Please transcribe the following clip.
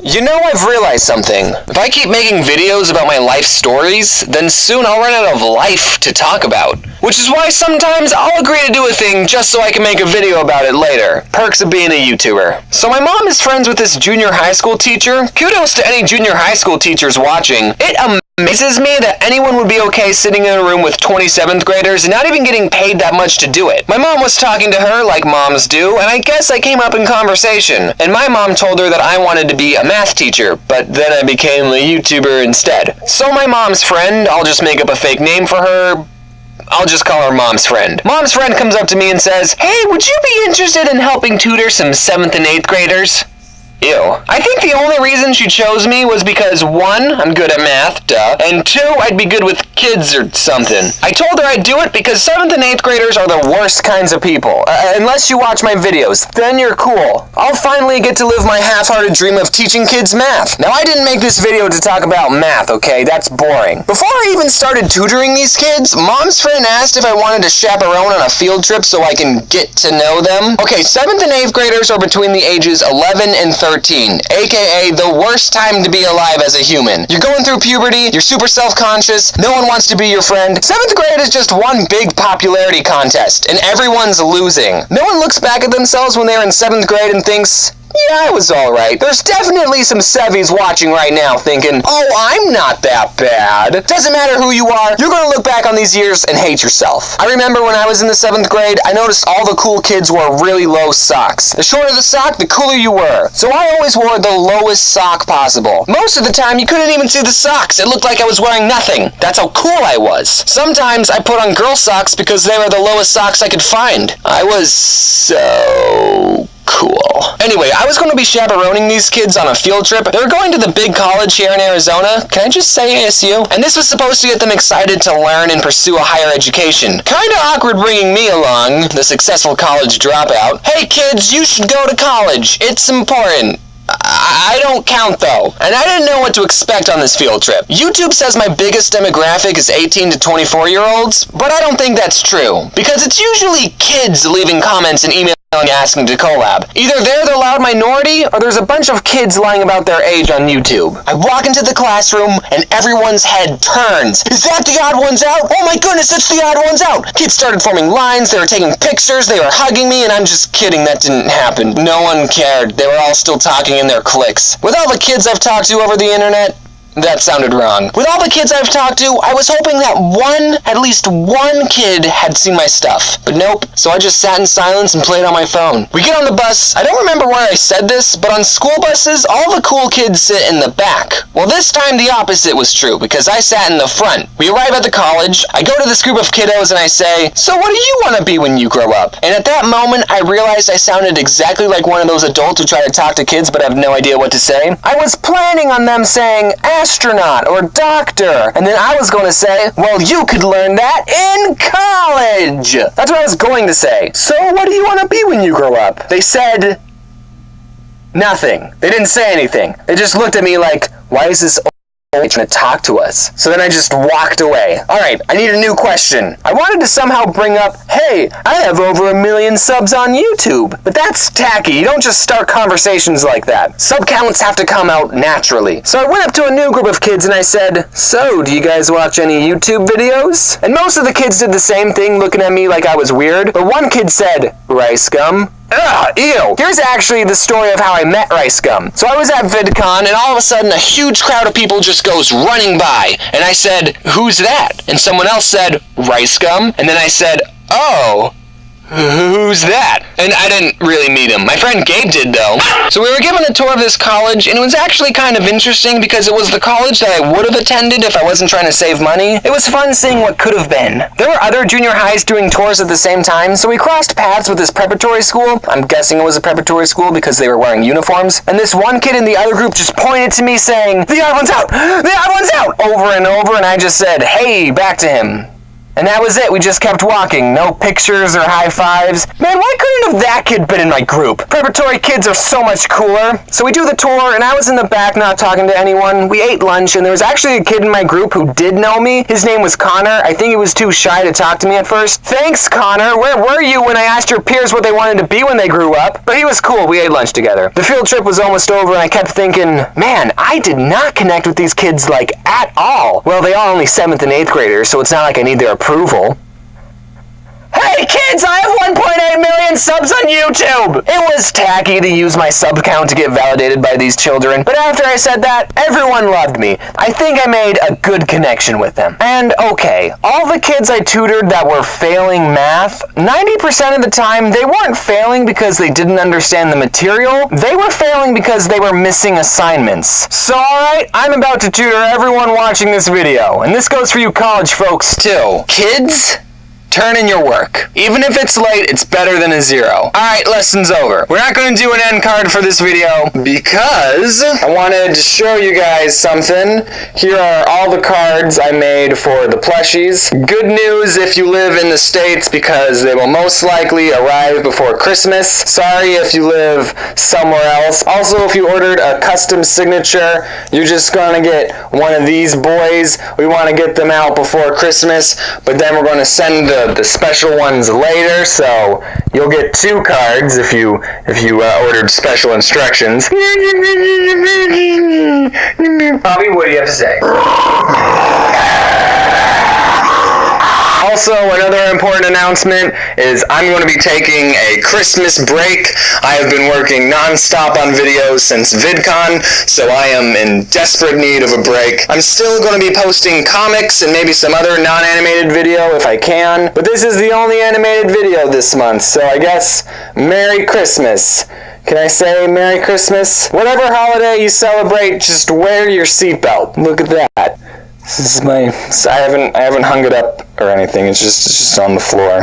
You know, I've realized something. If I keep making videos about my life stories, then soon I'll run out of life to talk about. Which is why sometimes I'll agree to do a thing just so I can make a video about it later. Perks of being a YouTuber. So my mom is friends with this junior high school teacher. Kudos to any junior high school teachers watching. It amazes me that anyone would be okay sitting in a room with 27th graders and not even getting paid that much to do it. My mom was talking to her like moms do, and I guess I came up in conversation. And my mom told her that I wanted to be a math teacher, but then I became a YouTuber instead. So my mom's friend, I'll just make up a fake name for her. I'll just call her Mom's friend. Mom's friend comes up to me and says, "Hey, would you be interested in helping tutor some 7th and 8th graders?" Ew. I think the only reason she chose me was because 1, I'm good at math, duh, and 2, I'd be good with kids or something. I told her I'd do it because 7th and 8th graders are the worst kinds of people. Unless you watch my videos, then you're cool. I'll finally get to live my half-hearted dream of teaching kids math. Now, I didn't make this video to talk about math, okay? That's boring. Before I even started tutoring these kids, Mom's friend asked if I wanted to chaperone on a field trip so I can get to know them. Okay, 7th and 8th graders are between the ages 11 and 13, aka the worst time to be alive as a human. You're going through puberty, you're super self-conscious, no one wants to be your friend. 7th grade is just one big popularity contest, and everyone's losing. No one looks back at themselves when they're in 7th grade and thinks, yeah, I was alright. There's definitely some Sevies watching right now thinking, oh, I'm not that bad. Doesn't matter who you are, you're gonna look back on these years and hate yourself. I remember when I was in the 7th grade, I noticed all the cool kids wore really low socks. The shorter the sock, the cooler you were. So I always wore the lowest sock possible. Most of the time, you couldn't even see the socks. It looked like I was wearing nothing. That's how cool I was. Sometimes I put on girl socks because they were the lowest socks I could find. I was so cool. Anyway, I was going to be chaperoning these kids on a field trip. They were going to the big college here in Arizona. Can I just say ASU? And this was supposed to get them excited to learn and pursue a higher education. Kinda awkward bringing me along, the successful college dropout. Hey kids, you should go to college. It's important. I don't count though, and I didn't know what to expect on this field trip. YouTube says my biggest demographic is 18 to 24-year-olds, but I don't think that's true, because it's usually kids leaving comments and emails asking to collab. Either they're the loud minority, or there's a bunch of kids lying about their age on YouTube. I walk into the classroom, and everyone's head turns. Is that the odd ones out? Oh my goodness, it's the odd ones out! Kids started forming lines, they were taking pictures, they were hugging me, and I'm just kidding, that didn't happen. No one cared. They were all still talking in their cliques. With all the kids I've talked to over the internet, that sounded wrong. With all the kids I've talked to, I was hoping that at least one kid had seen my stuff. But nope, so I just sat in silence and played on my phone. We get on the bus. I don't remember where I said this, but on school buses, all the cool kids sit in the back. Well, this time the opposite was true, because I sat in the front. We arrive at the college, I go to this group of kiddos and I say, "So what do you want to be when you grow up?" And at that moment, I realized I sounded exactly like one of those adults who try to talk to kids but have no idea what to say. I was planning on them saying, astronaut or doctor, and then I was going to say, well, you could learn that in college. That's what I was going to say. So what do you want to be when you grow up? They said nothing. They didn't say anything. They just looked at me like, why is this trying to talk to us? So then I just walked away. Alright, I need a new question. I wanted to somehow bring up, hey, I have over 1 million subs on YouTube. But that's tacky. You don't just start conversations like that. Sub counts have to come out naturally. So I went up to a new group of kids and I said, so, do you guys watch any YouTube videos? And most of the kids did the same thing, looking at me like I was weird. But one kid said, rice gum. Ugh, ew. Here's actually the story of how I met Rice Gum. So I was at VidCon, and all of a sudden a huge crowd of people just goes running by. And I said, who's that? And someone else said, Rice Gum? And then I said, oh, who's that? And I didn't really meet him. My friend Gabe did, though. So we were given a tour of this college, and it was actually kind of interesting because it was the college that I would have attended if I wasn't trying to save money. It was fun seeing what could have been. There were other junior highs doing tours at the same time, so we crossed paths with this preparatory school. I'm guessing it was a preparatory school because they were wearing uniforms. And this one kid in the other group just pointed to me saying, the odd one's out! The odd one's out! Over and over, and I just said, hey, back to him. And that was it. We just kept walking. No pictures or high fives. Man, why couldn't have that kid been in my group? Preparatory kids are so much cooler. So we do the tour, and I was in the back not talking to anyone. We ate lunch, and there was actually a kid in my group who did know me. His name was Connor. I think he was too shy to talk to me at first. Thanks, Connor. Where were you when I asked your peers what they wanted to be when they grew up? But he was cool. We ate lunch together. The field trip was almost over, and I kept thinking, man, I did not connect with these kids, like, at all. Well, they are only 7th and 8th graders, so it's not like I need their approval. Hey kids, I have 1.8 million subs on YouTube! It was tacky to use my sub count to get validated by these children, but after I said that, everyone loved me. I think I made a good connection with them. And okay, all the kids I tutored that were failing math, 90% of the time, they weren't failing because they didn't understand the material, they were failing because they were missing assignments. So alright, I'm about to tutor everyone watching this video, and this goes for you college folks too. Kids, turn in your work. Even if it's late, it's better than a 0. Alright, lesson's over. We're not going to do an end card for this video because I wanted to show you guys something. Here are all the cards I made for the plushies. Good news if you live in the States because they will most likely arrive before Christmas. Sorry if you live somewhere else. Also, if you ordered a custom signature, you're just going to get one of these boys. We want to get them out before Christmas, but then we're going to send the special ones later, so you'll get 2 cards if you ordered special instructions. Bobby, what do you have to say? Also, another important announcement is I'm going to be taking a Christmas break. I have been working non-stop on videos since VidCon, so I am in desperate need of a break. I'm still going to be posting comics and maybe some other non-animated video if I can, but this is the only animated video this month, so I guess Merry Christmas. Can I say Merry Christmas? Whatever holiday you celebrate, just wear your seatbelt. Look at that. This is I haven't hung it up or anything. It's just on the floor.